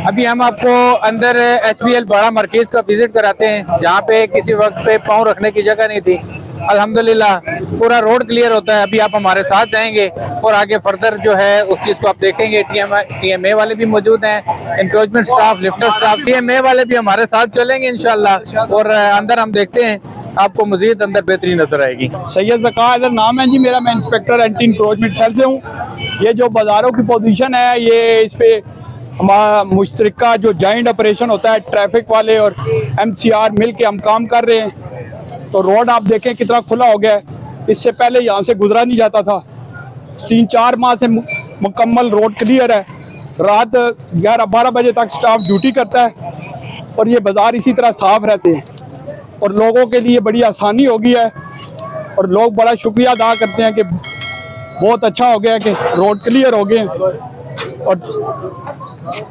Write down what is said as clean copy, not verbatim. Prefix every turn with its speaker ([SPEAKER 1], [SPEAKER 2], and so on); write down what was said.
[SPEAKER 1] अभी हम आपको अंदर HPL बड़ा मार्केट का विजिट कराते हैं, जहाँ पे किसी वक्त पे पाँव रखने की जगह नहीं थी। अल्हम्दुलिल्लाह पूरा रोड क्लियर होता है। अभी आप हमारे साथ जाएंगे और आगे फर्दर जो है उस चीज़ को आप देखेंगे। TMA वाले भी मौजूद हैं, encroachment staff, lifter staff, TMA वाले भी हमारे साथ चलेंगे इंशाल्लाह। और अंदर हम देखते हैं, आपको मजीद अंदर बेहतरी नजर आएगी।
[SPEAKER 2] सैयद ज़का नाम है जी मेरा, मैं इंस्पेक्टर एंटी इंक्रोचमेंट सेल से हूँ। ये जो बाज़ारों की पोजीशन है, ये इस पे हमारा मुश्तरका जो जॉइंट ऑपरेशन होता है, ट्रैफिक वाले और MCR मिल के हम काम कर रहे हैं। तो रोड आप देखें कितना खुला हो गया है। इससे पहले यहाँ से गुजरा नहीं जाता था। 3-4 माह से मुकम्मल रोड क्लियर है। रात 11-12 बजे तक स्टाफ ड्यूटी करता है और ये बाज़ार इसी तरह साफ रहते हैं और लोगों के लिए बड़ी आसानी हो गई है। और लोग बड़ा शुक्रिया अदा करते हैं कि बहुत अच्छा हो गया कि रोड क्लियर हो गए और